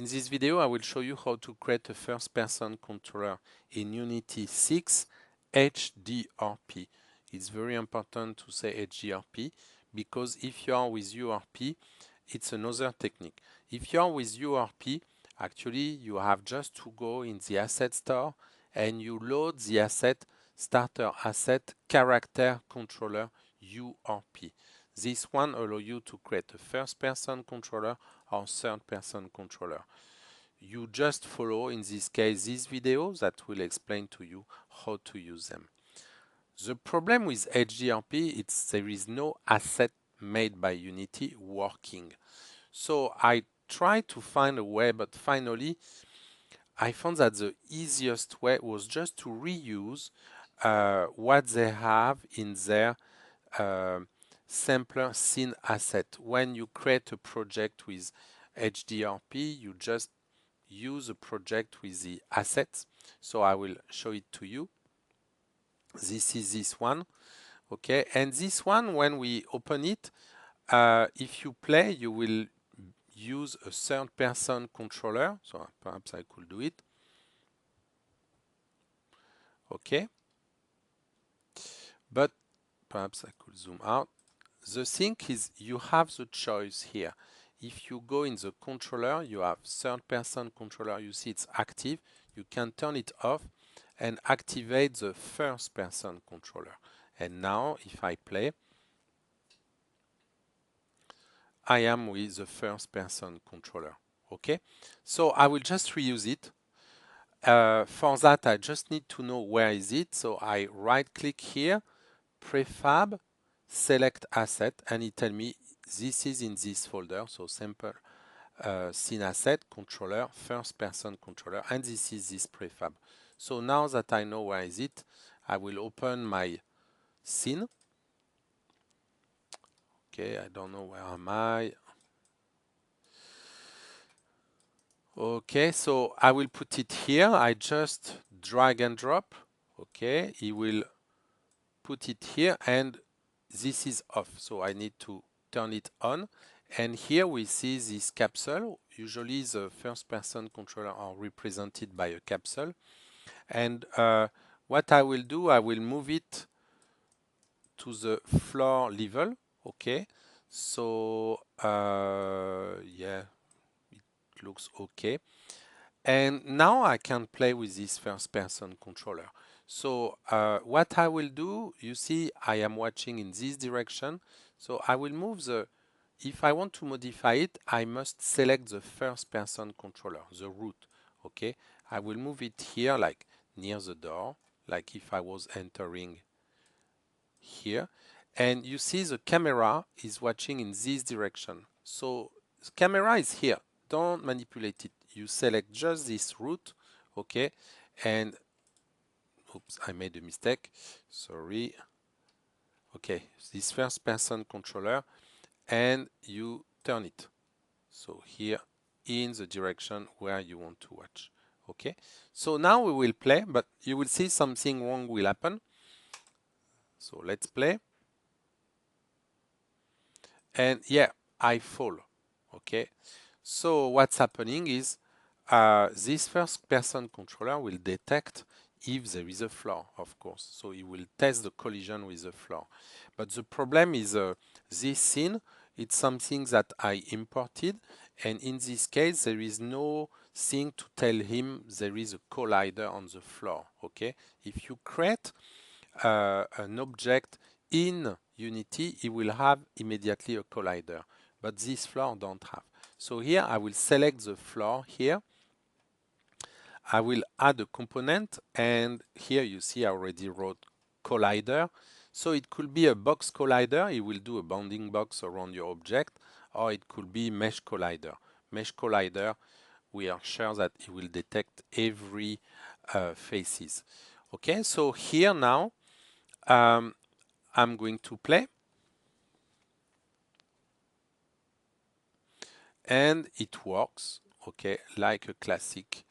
In this video, I will show you how to create a first-person controller in Unity 6 HDRP. It's very important to say HDRP because if you are with URP, it's another technique. If you are with URP, actually you have just to go in the asset store and you load the asset starter asset character controller URP. This one allows you to create a first-person controller or third-person controller. You just follow, in this case, this video that will explain to you how to use them. The problem with HDRP is there is no asset made by Unity working. So I tried to find a way, but finally I found that the easiest way was just to reuse what they have in their uh, sampler scene asset. When you create a project with HDRP, you just use a project with the assets. So I will show it to you. This is this one, okay? And this one, when we open it, if you play, you will use a third-person controller. So perhaps I could do it. Okay. But perhaps I could zoom out. The thing is you have the choice here. If you go in the controller, you have third-person controller. You see it's active. You can turn it off and activate the first-person controller. And now if I play, I am with the first-person controller. Okay, so I will just reuse it. For that, I just need to know where is it. So I right-click here, prefab, select asset, and it tells me this is in this folder. So sample scene asset, controller, first-person controller, and this is this prefab. So now that I know where is it, I will open my scene. Okay, I don't know where am I. Okay, so I will put it here. I just drag and drop. Okay, he will put it here and this is off. So I need to turn it on. And here we see this capsule. Usually the first person controller are represented by a capsule. And what I will do, I will move it to the floor level. Okay, so yeah, it looks okay. And now I can play with this first person controller. So what I will do, you see I am watching in this direction. So I will move if I want to modify it, I must select the first person controller, the root. Okay, I will move it here like near the door, like if I was entering here. And you see the camera is watching in this direction. So the camera is here. Don't manipulate it. You select just this route, okay? And oops, I made a mistake. Sorry. Okay, this first person controller, and you turn it. So here in the direction where you want to watch. Okay, so now we will play, but you will see something wrong will happen. So let's play. And yeah, I fall. Okay, so what's happening is this first person controller will detect if there is a flaw, of course. So it will test the collision with the flaw. But the problem is this scene, it's something that I imported. And in this case, there is no thing to tell him there is a collider on the floor. Okay, if you create an object in Unity, it will have immediately a collider, but this floor don't have. So here I will select the floor here. I will add a component, and here you see I already wrote collider. So it could be a box collider. It will do a bounding box around your object, or it could be mesh collider. Mesh collider, we are sure that it will detect every faces. Okay, so here now I'm going to play, and it works, okay, like a classic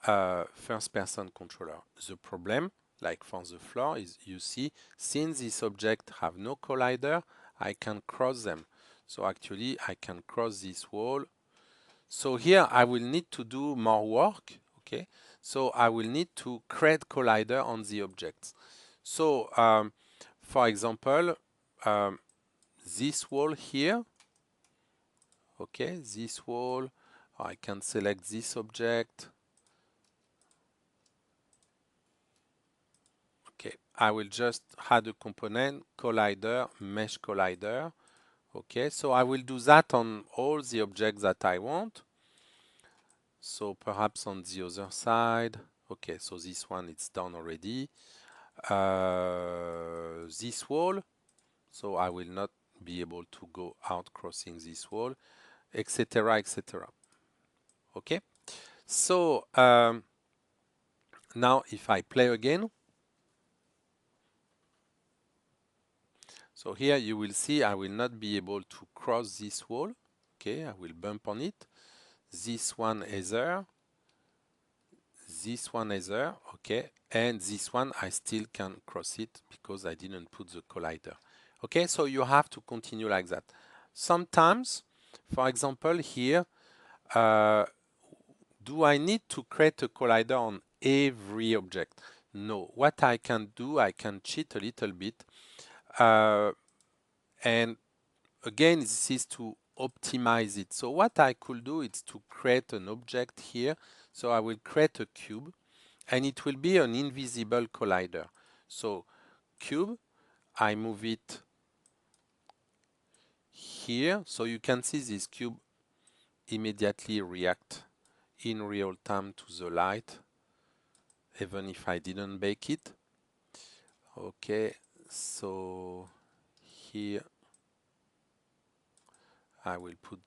first-person controller. The problem, like for the floor, is you see, since this object have no collider, I can cross them. So actually, I can cross this wall So here I will need to do more work, okay? So I will need to create collider on the objects. So for example, um, this wall here, okay, this wall, I can select this object. Okay, I will just add a component, collider, mesh collider. Okay, so I will do that on all the objects that I want. So perhaps on the other side. Okay, so this one it's done already. This wall, so I will not be able to go out crossing this wall, etc., etc. Okay, so now if I play again, so here you will see I will not be able to cross this wall. Okay, I will bump on it. This one is there. This one is there. Okay, and this one I still can cross it because I didn't put the collider. Okay, so you have to continue like that. Sometimes, for example, here, do I need to create a collider on every object? No. What I can do, I can cheat a little bit. And again, this is to optimize it. So what I could do is to create an object here. So I will create a cube and it will be an invisible collider. So cube, I move it here. So you can see this cube immediately react in real time to the light, even if I didn't bake it. Okay, so here I will put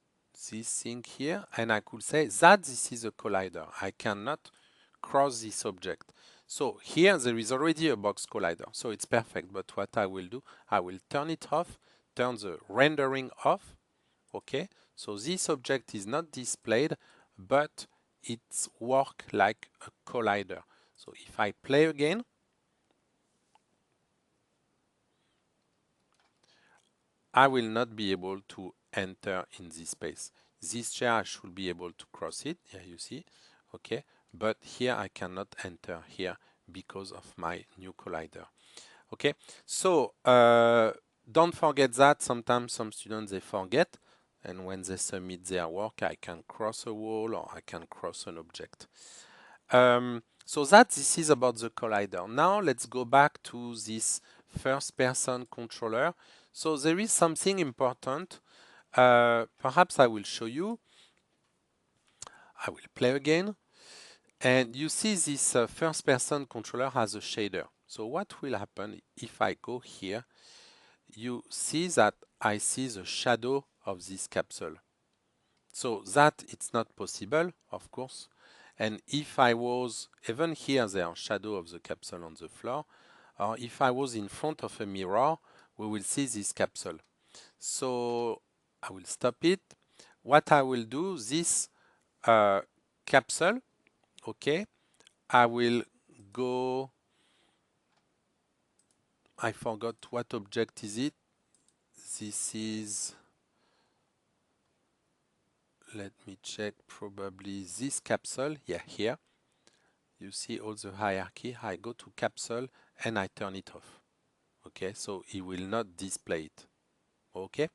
this thing here and I could say that this is a collider. I cannot cross this object. So here there is already a box collider, so it's perfect. But what I will do, I will turn it off, turn the rendering off. Okay, so this object is not displayed, but it's work like a collider. So if I play again, I will not be able to enter in this space. This chair I should be able to cross it, here you see, okay, but here I cannot enter here because of my new collider. Okay, so don't forget that sometimes some students they forget, and when they submit their work, I can cross a wall or I can cross an object. So this is about the collider. Now let's go back to this first person controller. So there is something important. Perhaps I will show you. I will play again. And you see this first person controller has a shader. So what will happen if I go here? You see that I see the shadow of this capsule. So that it's not possible, of course. And if I was, even here there are shadow of the capsule on the floor, or if I was in front of a mirror, we will see this capsule. So I will stop it. What I will do, this capsule, okay, I will go, I forgot what object is it. This is, let me check, probably this capsule, yeah, here. You see all the hierarchy. I go to capsule and I turn it off. Okay, so it will not display it. Okay,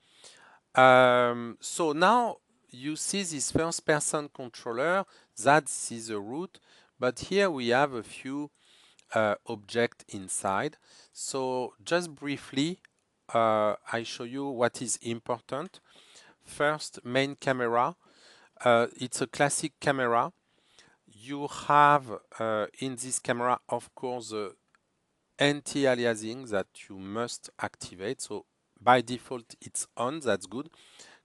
so now you see this first person controller, that is the root, but here we have a few objects inside. So just briefly, I show you what is important. First, main camera. It's a classic camera. You have in this camera, of course, the anti-aliasing that you must activate. So by default, it's on. That's good.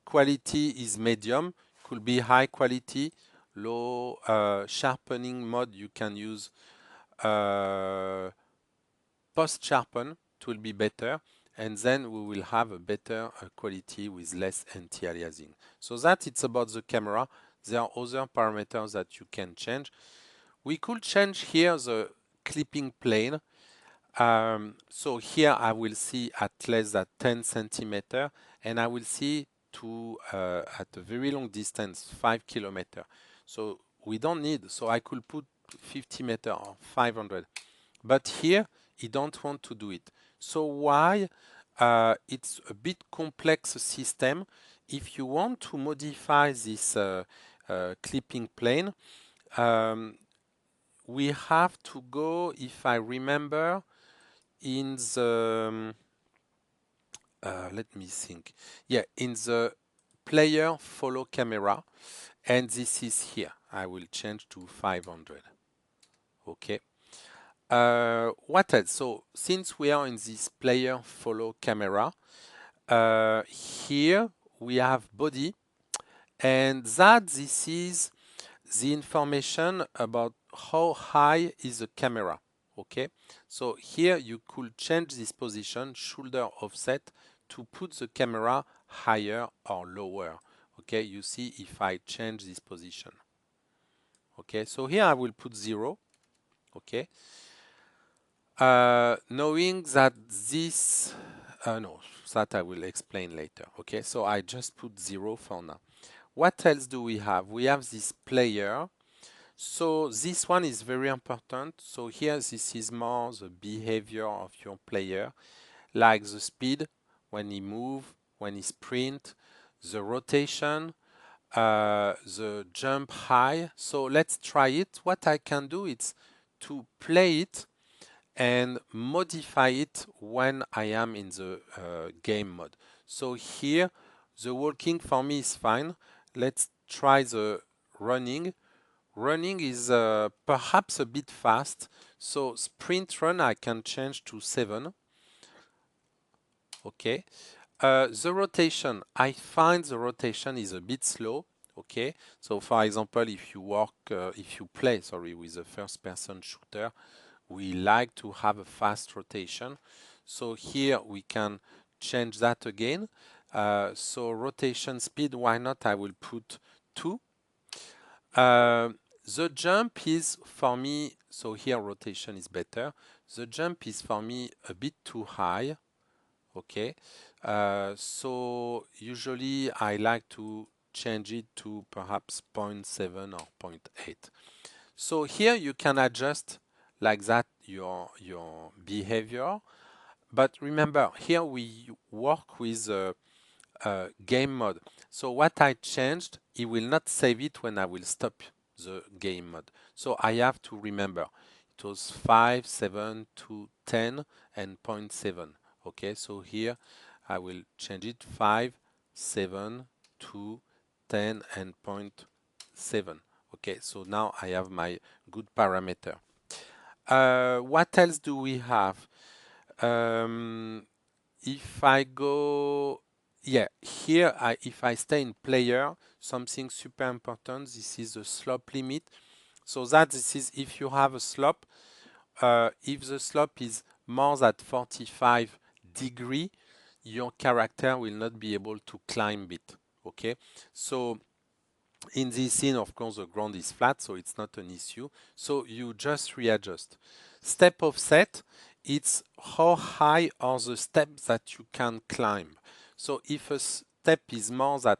Quality is medium. Could be high quality, low sharpening mode. You can use post sharpen. It will be better. And then we will have a better quality with less anti-aliasing. So that it's about the camera. There are other parameters that you can change. We could change here the clipping plane. So here I will see at less than 10 centimeter and I will see to at a very long distance, 5 kilometers. So we don't need, so I could put 50 meter or 500. But here, he don't want to do it. So why? It's a bit complex system. If you want to modify this clipping plane, um, we have to go, if I remember, in the, let me think. Yeah, in the player follow camera, and this is here. I will change to 500. Okay. What else? So since we are in this player follow camera, here we have body, and that this is the information about how high is the camera. Okay, so here you could change this position, shoulder offset, to put the camera higher or lower. Okay, you see if I change this position. Okay, so here I will put 0. Okay, knowing that this, no, that I will explain later. Okay, so I just put 0 for now. What else do we have? We have this player. So this one is very important. So here, this is more the behavior of your player, like the speed, when he move, when he sprint, the rotation, the jump high. So let's try it. What I can do is to play it and modify it when I am in the game mode. So here, the walking for me is fine. Let's try the running. Running is perhaps a bit fast. So sprint run I can change to 7. Okay. The rotation, I find the rotation is a bit slow. Okay. So for example, if you play, sorry, with a first person shooter, we like to have a fast rotation. So here we can change that again. So rotation speed, why not? I will put 2. Uh, the jump is for me, so here rotation is better. The jump is for me a bit too high. Okay. So usually I like to change it to perhaps 0.7 or 0.8. So here you can adjust like that your behavior. But remember, here we work with game mode. So what I changed, it will not save it when I will stop the game mode. So I have to remember it was 5, 7 to 10 and zero point 0.7. Okay, so here I will change it 5, 7 to 10 and zero point 0.7. Okay, so now I have my good parameter. What else do we have? Um, if I go, yeah, here, if I stay in player, something super important, this is the slope limit. So that this is if you have a slope, if the slope is more than 45 degree, your character will not be able to climb it. Okay, so in this scene, of course, the ground is flat, so it's not an issue. So you just readjust. Step offset, it's how high are the steps that you can climb. So if a step is more than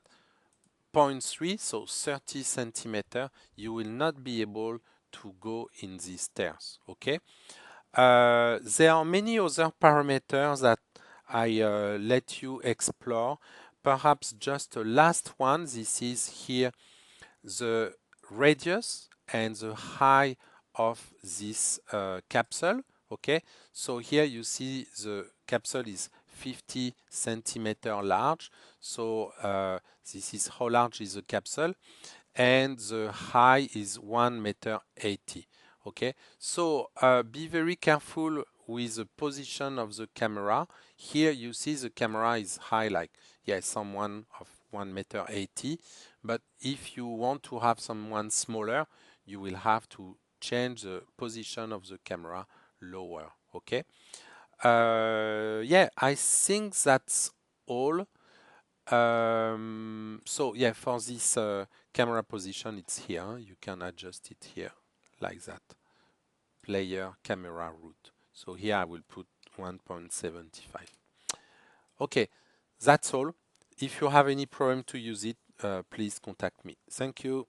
0.3, so 30 centimeter, you will not be able to go in these stairs. Okay. There are many other parameters that I let you explore. Perhaps just a last one. This is here the radius and the height of this capsule. Okay, so here you see the capsule is 50 centimeter large. So this is how large is the capsule, and the height is 1 meter 80. Okay, so be very careful with the position of the camera. Here you see the camera is high, like yes, someone of 1 meter 80. But if you want to have someone smaller, you will have to change the position of the camera lower. Okay. Yeah, I think that's all. So yeah, for this camera position, it's here. You can adjust it here like that. Player camera route. So here I will put 1.75. Okay, that's all. if you have any problem to use it, please contact me. Thank you.